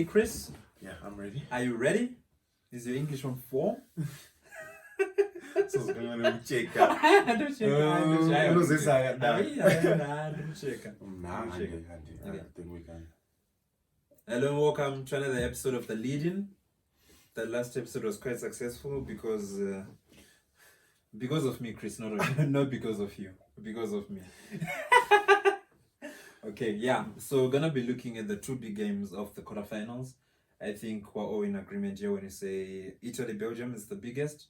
ready, Chris? Yeah, I'm ready. Are you ready? Is your English on 4? So it's going to check. Don't check. Don't check. Then we can. Hello and welcome to another episode of the Lead In. The last episode was quite successful because of me, Chris, not because of you, because of me. Okay, yeah. So we're gonna be looking at the two big games of the quarterfinals. I think we're all in agreement here when you say Italy, Belgium is the biggest,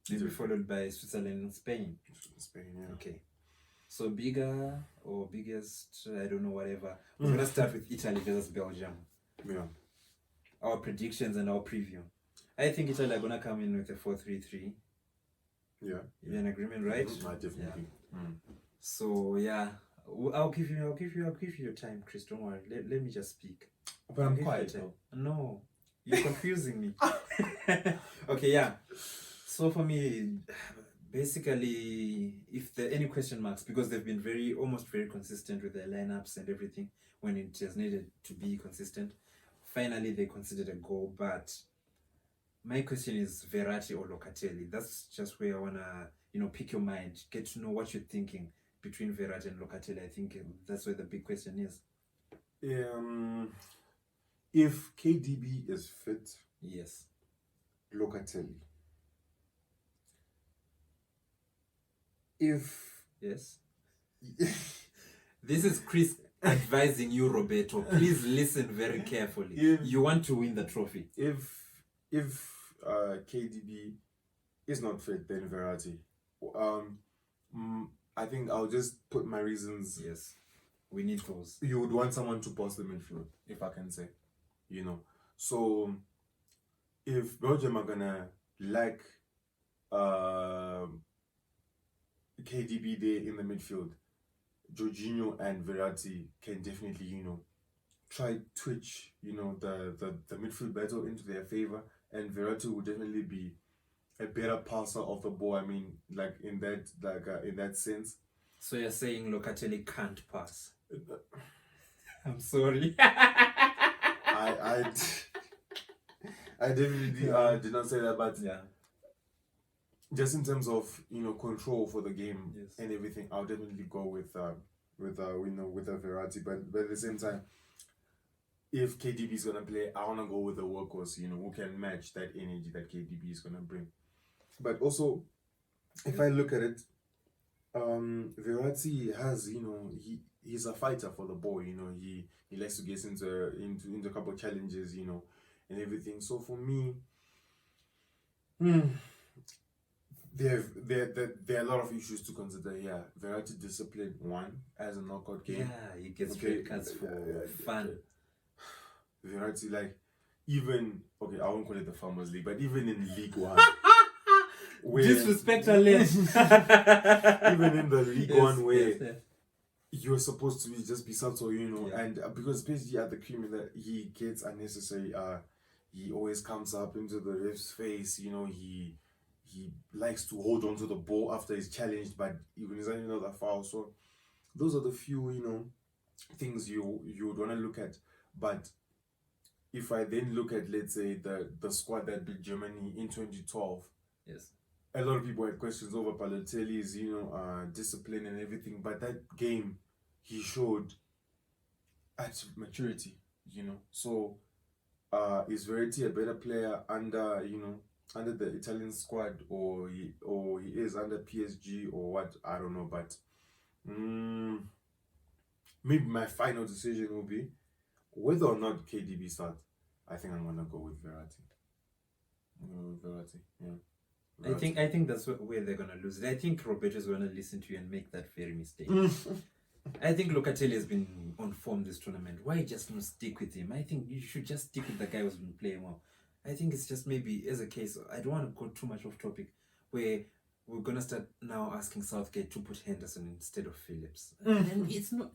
maybe followed by Switzerland and Spain. Spain, yeah. Okay. So bigger or biggest, I don't know, whatever. We're gonna start with Italy versus Belgium. Yeah. Our predictions and our preview. I think Italy are gonna come in with a 4-3-3. Yeah. You're in agreement, right? Definitely. Yeah. So yeah, I'll give you your time, Chris. Don't worry. Let me just speak. But I'm quiet. No, you're confusing me. Okay, yeah. So for me, basically, if there are any question marks, because they've been almost very consistent with their lineups and everything when it has needed to be consistent. Finally, they conceded a goal, but my question is Verratti or Locatelli. That's just where I wanna, pick your mind, get to know what you're thinking between Verratti and Locatelli. I think that's where the big question is. If KDB is fit, yes, Locatelli. Yes. This is Chris advising you, Roberto. Please listen very carefully. You want to win the trophy. If KDB is not fit, then Verratti. I think I'll just put my reasons. Yes, we need those. You would want someone to pass the midfield, if I can say, So if Belgium are gonna lack KDB there in the midfield, Jorginho and Verratti can definitely, try twitch, the midfield battle into their favor, and Verratti will definitely be a better passer of the ball. I mean, in that sense. So you're saying Locatelli can't pass? I'm sorry. I definitely did not say that, but yeah. Just in terms of control for the game, yes, and everything, I'll definitely go with a Verratti. But at the same time, if KDB is gonna play, I wanna go with the workhorse. Who can match that energy that KDB is gonna bring. But also, if I look at it, Verratti has he's a fighter for the ball. He likes to get into a couple of challenges, and everything. So for me, there are a lot of issues to consider here. Verratti discipline, one, as a knockout game. Yeah, he gets red cards for fun. Verratti, even, okay, I won't call it the Farmers League, but even in League One. Disrespect our list. Even in the League One where you're supposed to just be subtle, and because especially at the cream that he gets unnecessary, he always comes up into the ref's face, he likes to hold on to the ball after he's challenged, but even is another foul. So those are the few, things you would want to look at. But if I then look at, let's say, the squad that beat Germany in 2012, yes, a lot of people had questions over Balotelli's, discipline and everything. But that game, he showed at maturity, So is Verratti a better player under the Italian squad, or he is under PSG, or what? I don't know, but maybe my final decision will be whether or not KDB starts. I think I'm gonna go with Verratti. Yeah. Verratti. I think that's where they're gonna lose it. I think Roberto's gonna listen to you and make that very mistake. I think Locatelli has been on form this tournament. Why just not stick with him? I think you should just stick with the guy who's been playing well. I think it's just maybe as a case, I don't want to go too much off topic, where we're going to start now asking Southgate to put Henderson instead of Phillips. And it's not,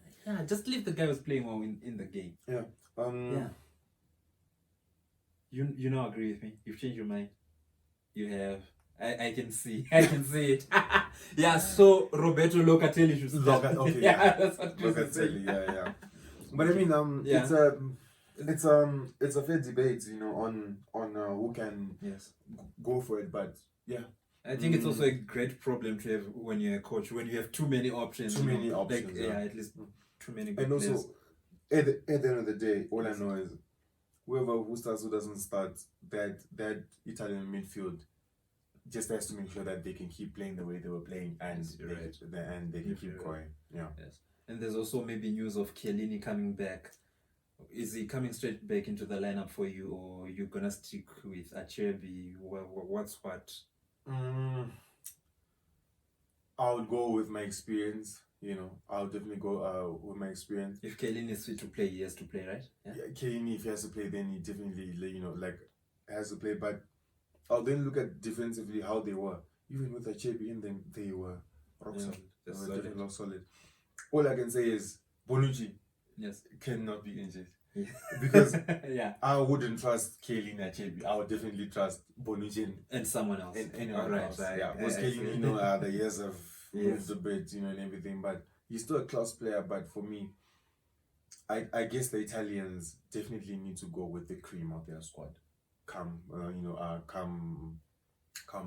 just leave the guy who's playing well in the game. Yeah. Yeah. You now agree with me? You've changed your mind? You have. I can see it. Yeah, so Roberto Locatelli should start. Okay, yeah, that's what Locatelli, yeah. But I mean, yeah. it's it's a fair debate, on who can go for it, but yeah. I think it's also a great problem to have when you're a coach, when you have too many options. Too many options. Like, at least too many good and also, players. at the end of the day, all I know is who starts, who doesn't start, that Italian midfield just has to make sure that they can keep playing the way they were playing, and they can keep going. Yeah. Yes. And there's also maybe news of Chiellini coming back. Is he coming straight back into the lineup for you, or you're gonna stick with Acerbi? What's what? I would go with my experience. I'll definitely go with my experience. If Chiellini is fit to play, he has to play, right? Yeah, Chiellini, if he has to play, then he definitely has to play. But I'll then look at defensively how they were. Even with Acerbi in them, they were rock solid. They were definitely rock solid. All I can say is Bonucci cannot be injured. Because I wouldn't trust Chiellini Acerbi. I would definitely trust Bonucci and someone else. And anyone else. Yeah, because Chiellini, the years have moved a bit, and everything. But he's still a class player. But for me, I guess the Italians definitely need to go with the cream of their squad. Come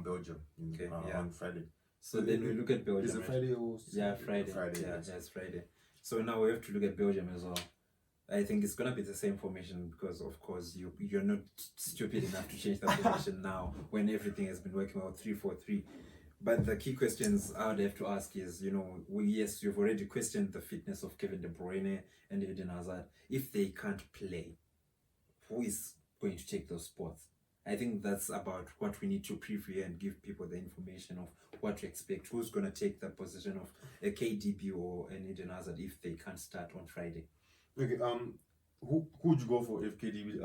Belgium on Friday. So then we look at Belgium. Is it Friday or Friday? It's Friday. So now we have to look at Belgium as well. I think it's gonna be the same formation because, of course, you're not stupid enough to change that formation now when everything has been working out 3-4-3. But the key questions I would have to ask is, you've already questioned the fitness of Kevin De Bruyne and Eden Hazard. If they can't play, who is going to take those spots? I think that's about what we need to preview and give people the information of what to expect. Who's going to take the position of a KDB or an Eden Hazard if they can't start on Friday? Okay. Who would you go for if KDB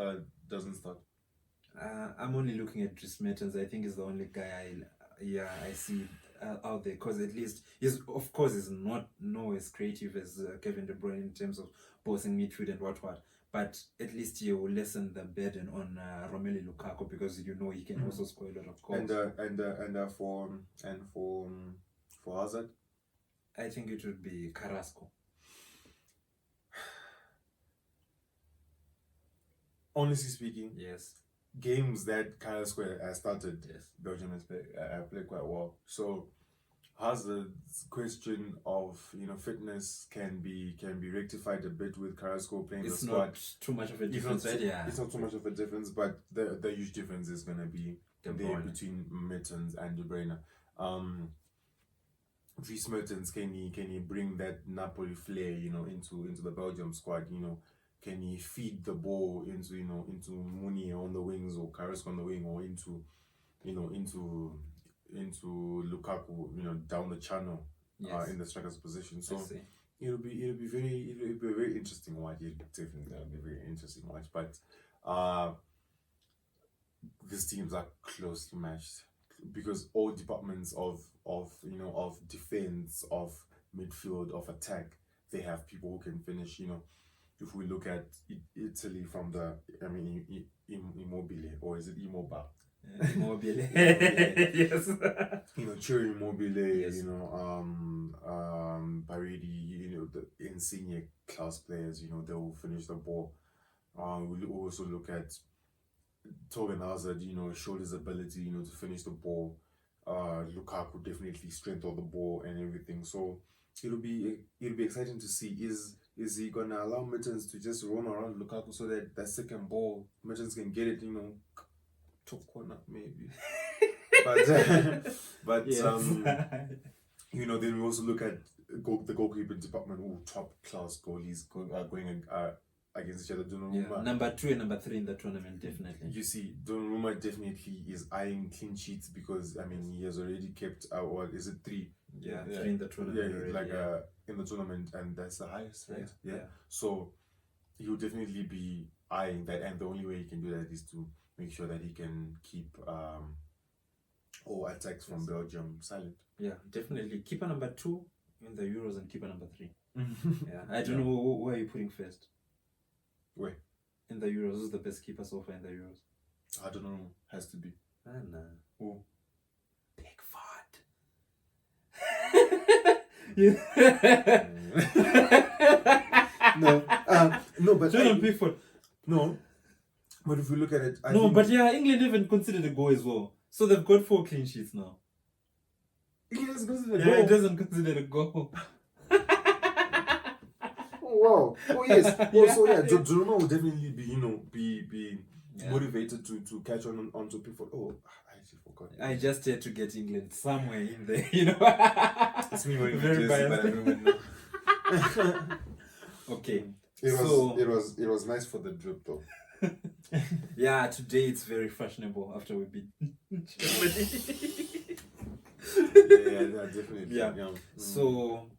doesn't start? I'm only looking at Dries Mertens. I think he's the only guy I see out there, because at least he's not as creative as Kevin De Bruyne in terms of bossing midfield and what. But at least he will lessen the burden on Romelu Lukaku, because he can also score a lot of goals. And for Hazard, I think it would be Carrasco. Honestly speaking, yes. Games that Carrasco has started, Belgium has played quite well. So Hazard's question of fitness can be rectified a bit with Carrasco playing the squad. It's not too much of a difference, right? It's not too much of a difference, but the huge difference is gonna be there between Mertens and De Bruyne. Dries Mertens, can he bring that Napoli flair, into the Belgium squad? Can he feed the ball into Mounier on the wings, or Carrasco on the wing, or into Lukaku, down the channel, in the striker's position? So it'll be a very interesting watch. It'll definitely be a very interesting watch. But these teams are closely matched, because all departments of defense, of midfield, of attack, they have people who can finish. If we look at Italy from Immobile, or is it Immobile? Immobile. Yes. Ciro Immobile, yes. Paredi, the Insigne class players, they will finish the ball. We'll also look at Torgan Hazard, showed his ability, to finish the ball. Lukaku definitely strength of the ball and everything. So it'll be exciting to see. Is he gonna allow Mertens to just run around Lukaku so that second ball Mertens can get it, top corner maybe. but yes. Then we also look at the goalkeeping department. Top class goalies going against each other. Donnarumma, number 2 and number 3 in the tournament, definitely. You see, Donnarumma definitely is eyeing clean sheets, because he has already kept what is it, 3? 3 in the tournament. In the tournament, and that's the highest, right? Yeah. So he will definitely be eyeing that, and the only way he can do that is to make sure that he can keep all attacks from Belgium silent. Yeah, definitely. Keeper number 2 in the Euros and keeper number 3. I don't know where you're putting first. Where? In the Euros, who's the best keeper so far in the Euros? I don't know. Has to be. No. Who? Pickford. No, but Jordan Pickford. No, but if we look at it, I No, think but yeah, England even considered a goal as well. So they've got 4 clean sheets now. England is considered a Yeah, it goal. doesn't consider a goal. Oh wow! Oh yes! Oh Yeah, so yeah, yeah. Donnarumma will definitely be be Yeah. motivated to catch onto people. Oh, I actually forgot. I just had to get England somewhere in there, you know. It's me wearing Very jersey, but I biased. don't know. Okay. It was nice for the drip though. Yeah, today it's very fashionable after we beat Germany. Yeah, definitely. Yeah. Mm. So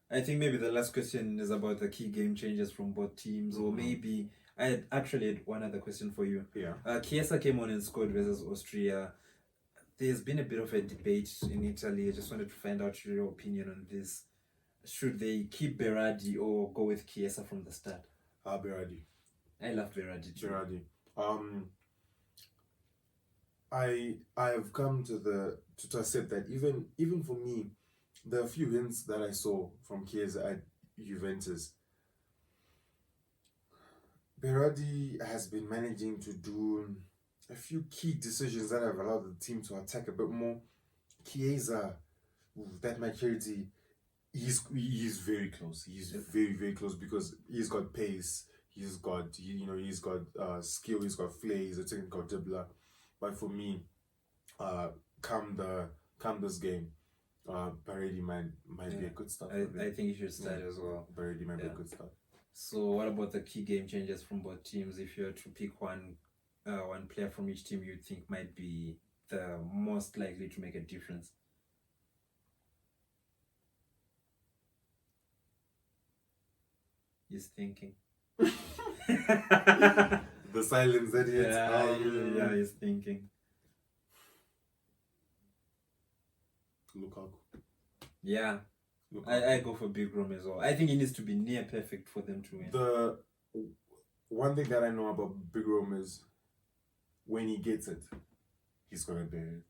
I think maybe the last question is about the key game changes from both teams, or maybe I had actually had one other question for you. Yeah. Chiesa came on and scored versus Austria. There's been a bit of a debate in Italy. I just wanted to find out your opinion on this. Should they keep Berardi or go with Chiesa from the start? Berardi. I love Berardi too. Berardi. I have come to accept that even for me, the few hints that I saw from Chiesa at Juventus, Berardi has been managing to do a few key decisions that have allowed the team to attack a bit more. Chiesa, that maturity, he's very close. He's very close because he's got pace. He's got he's got skill. He's got flair. He's a technical dribbler. But for me, come this game, Berardi might be a good start. I think you should start as well. Berardi might be a good start. So what about the key game changes from both teams? If you were to pick one player from each team you think might be the most likely to make a difference? He's thinking. The silence that he yeah, he's thinking. Lukaku. Yeah. I go for Big Rom as well. I think he needs to be near perfect for them to win. The one thing that I know about Big Rom is when he gets it, he's gonna bear it.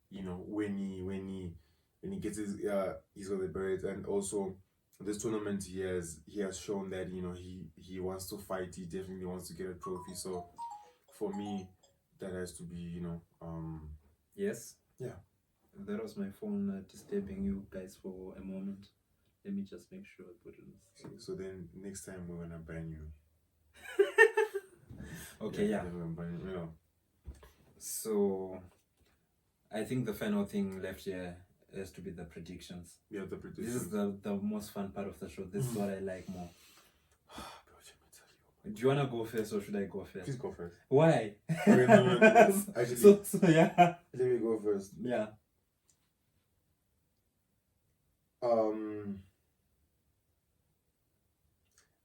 You know, when he gets his he's gonna bear it. And also this tournament he has shown that he wants to fight. He definitely wants to get a trophy. So for me, that has to be Yes. Yeah. That was my phone disturbing you guys for a moment. Let me just make sure I put it on. So then next time we're gonna ban you. Okay, yeah. So I think the final thing left here has to be the predictions. Yeah, the predictions. This is the most fun part of the show. This is what I like more. Do you wanna go first or should I go first? Please go first. Why? Okay, no. Actually, so yeah. Let me go first. Yeah.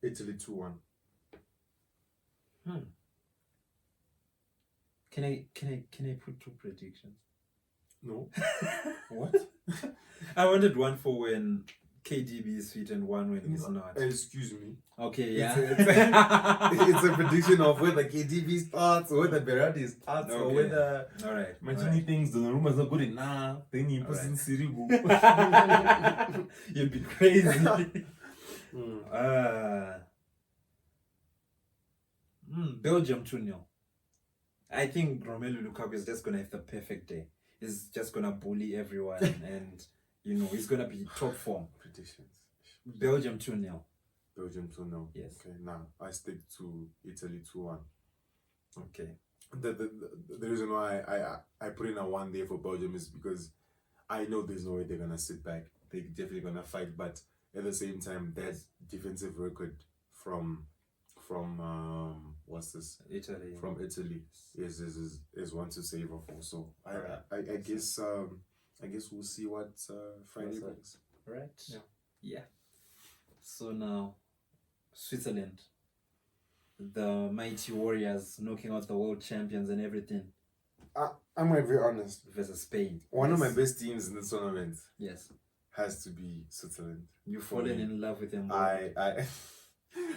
Italy 2-1. Can I put 2 predictions? No. What? I wanted one for when KDB is fit and one when he's not. Excuse me. Okay, yeah. It's a prediction of whether KDB starts or whether Berardi starts or whether Alright. Many things. The rumors not good enough. Then he puts in Sirigu. You'd be crazy. Belgium 2-0. I think Romelu Lukaku is just gonna have the perfect day. He's just gonna bully everyone and he's gonna be top form. Predictions. Belgium 2-0. Belgium 2-0. Yes. Okay, now I stick to Italy 2-1. Okay. The reason why I put in a 1 day for Belgium is because I know there's no way they're gonna sit back. They're definitely gonna fight, but at the same time, that defensive record from what's this? Italy. From Italy is one to savor for. So I guess we'll see what Friday brings. Right. Yeah. So now Switzerland, the mighty Warriors knocking out the world champions and everything. I'm gonna be honest. Versus Spain. One of my best teams in this tournament. Yes. Has to be Switzerland. You've fallen in love with them.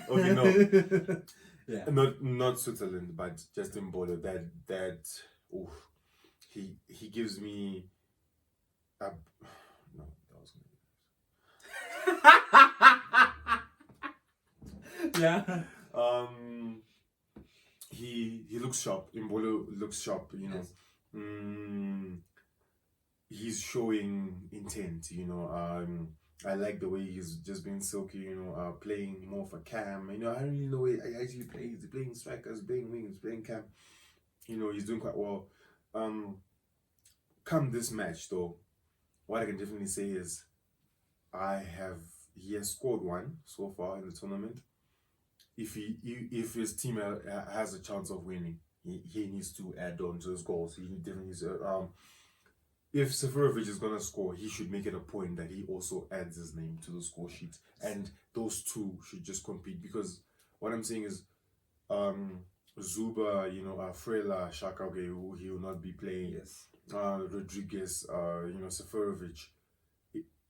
Okay, no. Yeah. Not Switzerland, but just in border. He gives me no, that was yeah. he looks sharp. Mbolo looks sharp. You know, Yes. He's showing intent. You know, I like the way he's just been silky. You know, playing more for cam. You know, I don't really know where I actually plays. He's playing strikers, playing wings, playing cam. You know, he's doing quite well. Come this match though, what I can definitely say is, he has scored one so far in the tournament. If his team has a chance of winning, he needs to add on to his goals. He definitely needs to, if Seferovic is gonna score, he should make it a point that he also adds his name to the score sheet, and those two should just compete. Because what I'm saying is, Zuba, you know, Frela, Shaka, okay, he will not be playing. Yes. Rodriguez, you know, Seferovic.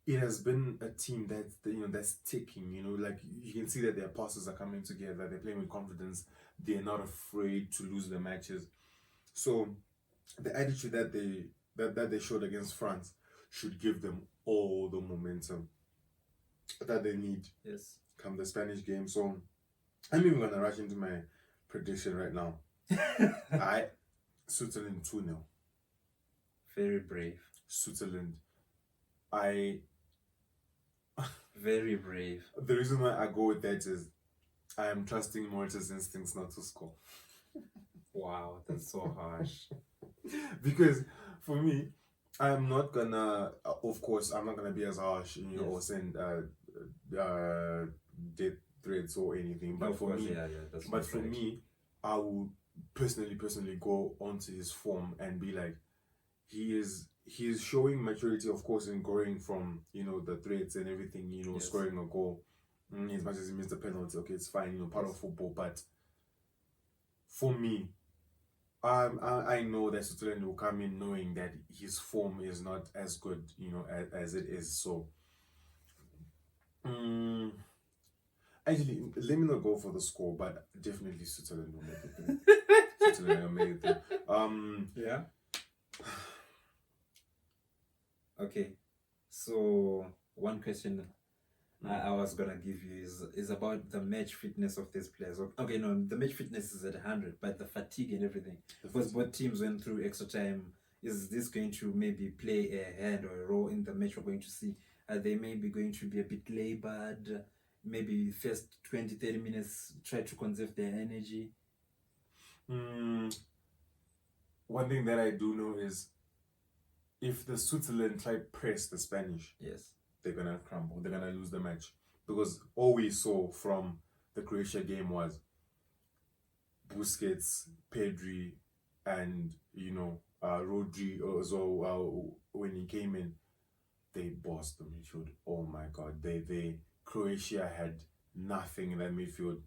It has been a team that's ticking. You know, like you can see that their passes are coming together. They're playing with confidence. They're not afraid to lose their matches. So the attitude that they showed against France should give them all the momentum that they need. Yes. Come the Spanish game. So I'm even gonna rush into my prediction right now. Switzerland 2-0. Very brave. Switzerland. Very brave. The reason why I go with that is I am trusting Morita's instincts not to score. Wow, that's so harsh. Because for me, I'm not gonna. Of course, I'm not gonna be as harsh, you know, Yes. or send death threats or anything. But Of for course, me, yeah, that's but not for right. me, I would personally go onto his form and be like, he is showing maturity, of course, in going from, you know, the threats and everything, you know, Yes. scoring a goal. As much as he missed the penalty, okay, it's fine, you know, part of football. But for me, I know that Switzerland will come in knowing that his form is not as good, you know, as it is. So, actually, let me not go for the score, but definitely Switzerland will make it through. Switzerland will make it through. Yeah. Okay. So one question I was gonna give you is about the match fitness of these players. Okay, no, the match fitness is at 100, but the fatigue and everything. Because both teams went through extra time. Is this going to maybe play a hand or a role in the match we're going to see? Are they maybe going to be a bit labored? Maybe first 20, 30 minutes try to conserve their energy? One thing that I do know is, if the Switzerland try press the Spanish, yes, they're gonna crumble. They're gonna lose the match, because all we saw from the Croatia game was Busquets, Pedri, and, you know, Rodri as well. When he came in, they bossed the midfield. Oh my God, they Croatia had nothing in that midfield.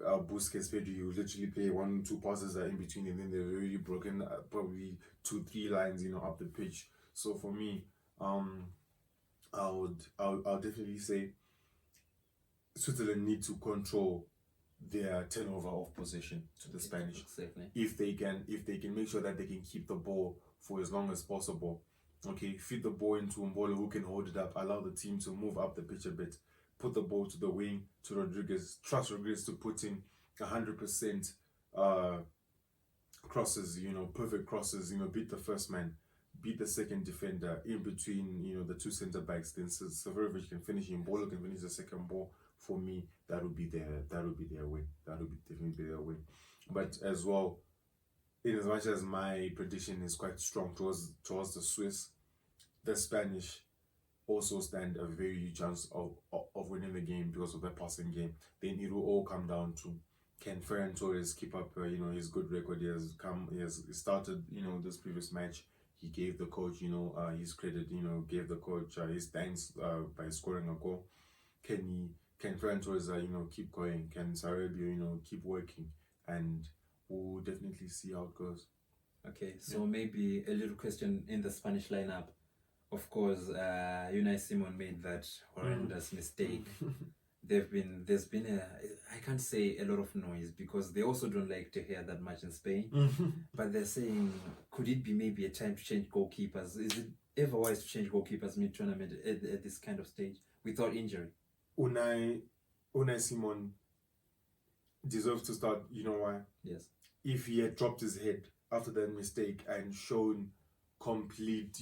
Busquets, Pedri, you literally play 1-2 passes in between, and then they're already broken, probably 2-3 lines, you know, up the pitch. So for me, I'll definitely say Switzerland need to control their turnover of possession to the Spanish. Exactly. If they can make sure that they can keep the ball for as long as possible. Okay, feed the ball into Mbolo, who can hold it up, allow the team to move up the pitch a bit, put the ball to the wing, to Rodriguez, trust Rodriguez to put in 100% crosses, you know, perfect crosses, you know, beat the first man, beat the second defender in between, you know, the two centre backs. Then Severovic can finish, Mbolo can finish the second ball. For me, that would be their win. That would be definitely their win. But as well, in as much as my prediction is quite strong towards the Swiss, the Spanish also stand a very huge chance of winning the game because of their passing game. Then it will all come down to, can Ferran Torres keep up you know, his good record? He has started, you know, this previous match. He gave the coach, you know, his credit, you know, gave the coach his thanks by scoring a goal. Can Ferran Torres you know, keep going? Can Sarabia, you know, keep working? And we'll definitely see how it goes. Okay, so maybe a little question in the Spanish lineup. Of course, Unai Simon made that horrendous mistake. There's been I can't say a lot of noise, because they also don't like to hear that much in Spain. But they're saying, could it be maybe a time to change goalkeepers? Is it ever wise to change goalkeepers mid-tournament at this kind of stage without injury? Unai Simon deserves to start. You know why? Yes. If he had dropped his head after that mistake and shown complete,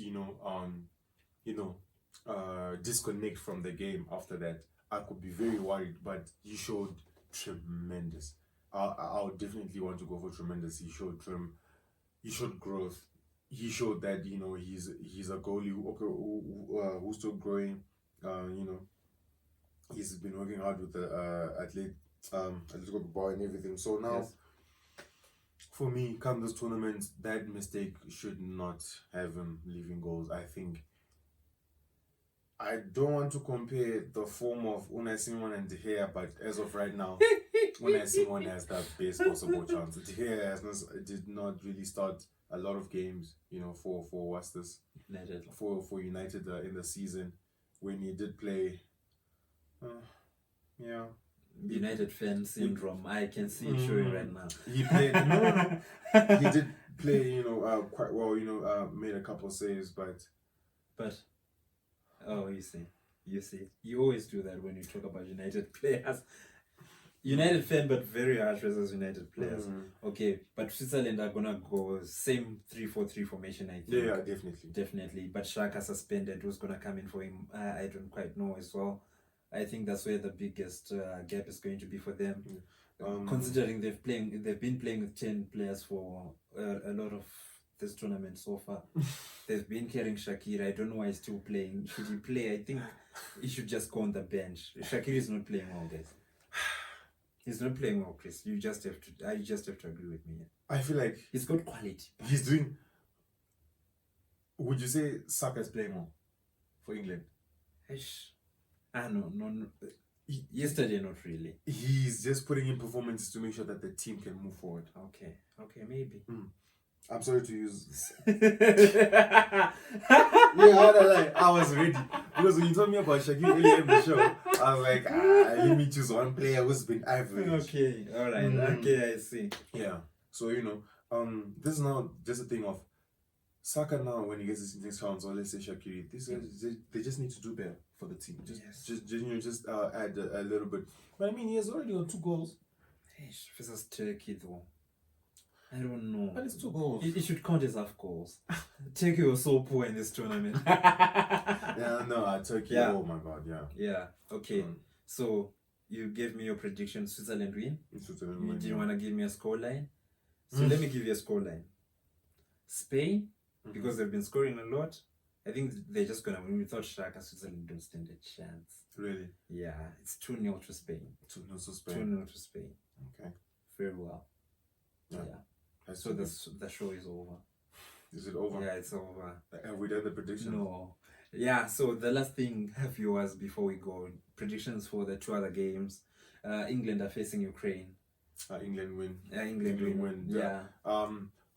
disconnect from the game after that, I could be very worried. But he showed tremendous. I would definitely want to go for tremendous. He showed growth. He showed that he's a goalie who's still growing. He's been working hard with the Atletico Bilbao and everything. So now, Yes. for me, come this tournament, that mistake should not have him leaving goals. I think I don't want to compare the form of Unai Simon and De Gea, but as of right now, Unai Simon has the best possible chance. De Gea did not really start a lot of games, for what's this? United. For United in the season. When he did play, yeah. United fan syndrome. I can see it showing right now. He played no. He did play, quite well. Made a couple of saves, but oh, you see, you always do that when you talk about United players. United fan, but very harsh versus United players. Okay, but Switzerland are gonna go same 3-4-3 formation. I think. Yeah, definitely. But Xhaka suspended. Who's gonna come in for him? I don't quite know as well. I think that's where the biggest gap is going to be for them. Considering they've been playing with 10 players for a lot of this tournament so far. They've been carrying Shaqiri. I don't know why he's still playing. Should he play? I think he should just go on the bench. Shaqiri is not playing well, guys. He's not playing well, Chris. You just have to agree with me. I feel like he's got quality. He's doing. Would you say Saka is playing well for England? No. Yesterday, not really. He's just putting in performances to make sure that the team can move forward. Okay, maybe. I'm sorry to use. Yeah, I was ready because when you told me about Shaqiri earlier in the show, I was like, let me choose one player who's been average. Okay, all right. Okay, I see. Yeah. So this is now just a thing of Saka now when he gets his next chance, or let's say Shaqiri, they just need to do better for the team. Just add a little bit. But I mean, he has already got 2 goals. Versus Turkey though. I don't know. But it's 2 goals. It should count as half goals. Turkey was so poor in this tournament. Turkey. Yeah. Oh my God, yeah. Yeah. Okay. So you gave me your prediction: Switzerland win. Do you want to give me a scoreline? So let me give you a scoreline. Spain, because they've been scoring a lot. I think they're just gonna win. Without Xhaka, Switzerland don't stand a chance. Really? Yeah. It's 2-0 to Spain. 2-0 to Spain. 2-0 to Spain. Okay. Very well. Yeah. So the show is over. Is it over? Yeah, it's over. Have we done the prediction? No. Yeah, so the last thing, viewers, before we go, predictions for the 2 other games. England are facing Ukraine. England win. England win. Yeah.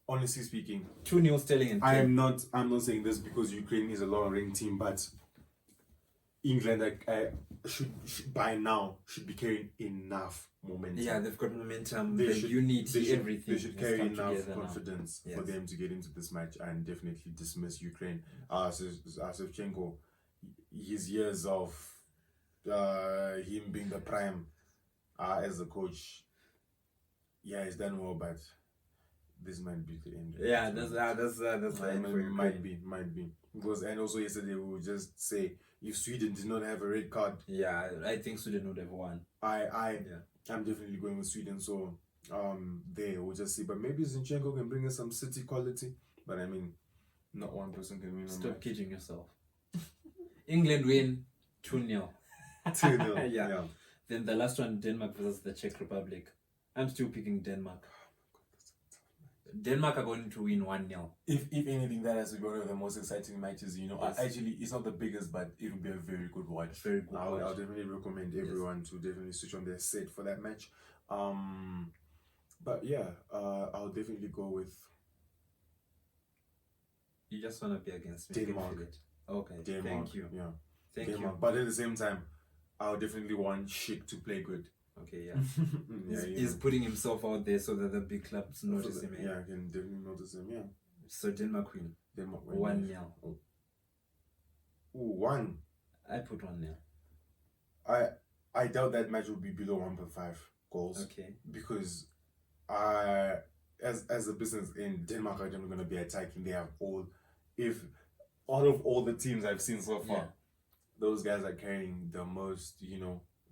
Honestly speaking, 2-0 Sterling and I'm not saying this because Ukraine is a long-ranking team, but England should by now should be carrying enough momentum. Yeah, they've got momentum, unity, everything. They should carry enough confidence for them to get into this match and definitely dismiss Ukraine. Shevchenko, his years of him being the prime as a coach, he's done well, but this might be the end. Yeah, that's the end for Ukraine. Might be because, and also yesterday we would just say if Sweden did not have a red card, I think Sweden would have won. I'm definitely going with Sweden. So we'll just see. But maybe Zinchenko can bring us some City quality. But I mean, not one person can win. Stop kidding yourself. England win 2-0. 2-0. Yeah. Then the last one, Denmark versus the Czech Republic. I'm still picking Denmark. Denmark are going to win 1-0. If anything, that has to be one of the most exciting matches. Yes. Actually, it's not the biggest, but it will be a very good watch. Very good watch. I'll definitely recommend everyone to definitely switch on their set for that match. But yeah, I'll definitely go with. You just want to be against me. Denmark. Okay. Denmark. Thank you. Yeah. Thank Denmark. you. But at the same time, I'll definitely want Schick to play good. Okay, yeah. He's putting himself out there so that the big clubs notice him. Yeah, I can definitely notice him, yeah. So Denmark win. 1-0. Ooh, 1. I put 1-0. I doubt that match will be below 1.5 goals. Okay. Because as a business in Denmark are generally going to be attacking. They have if out of all the teams I've seen so far, those guys are carrying the most,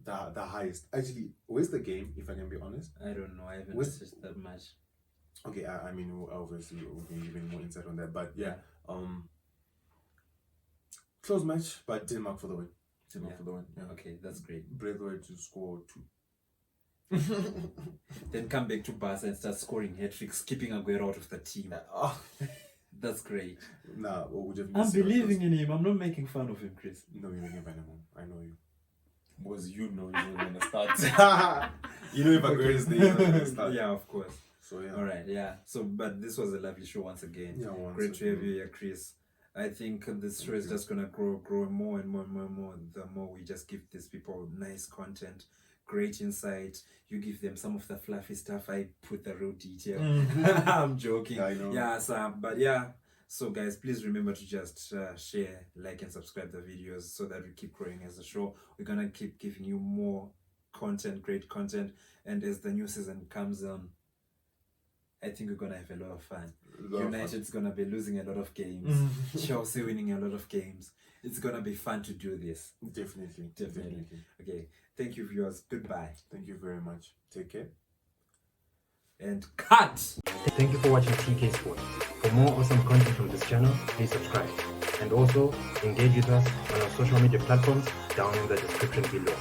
the highest. Actually, where's the game, if I can be honest? I don't know. I haven't researched that much. Okay, I mean, obviously, we can give more insight on that. But yeah, close match, but Denmark for the win. Denmark for the win. Yeah. Okay, that's great. Braithwaite to score 2. Then come back to Barca and start scoring hat-tricks, keeping Aguero out of the team. That's great. Nah, I'm believing in him. I'm not making fun of him, Chris. No, you're making fun of him. I know you. Because you know he's not gonna start. You know if Aguero is there, he's not gonna start. Yeah, of course. So yeah. All right, yeah. So, but this was a lovely show once again. Yeah, great to have you here, Chris. I think this show is just gonna grow more and more and more and more. The more we just give these people nice content, great insight. You give them some of the fluffy stuff. I put the real detail. I'm joking. I know. Yeah, but yeah. So guys, please remember to just share, like, and subscribe the videos so that we keep growing as a show. We're gonna keep giving you more content, great content, and as the new season comes on, I think we're gonna have a lot of fun. United's gonna be losing a lot of games. Chelsea winning a lot of games. It's gonna be fun to do this. Definitely. Okay. Thank you, viewers. Goodbye. Thank you very much. Take care. And cut! Thank you for watching TK Sports. For more awesome content from this channel, please subscribe. And also, engage with us on our social media platforms down in the description below.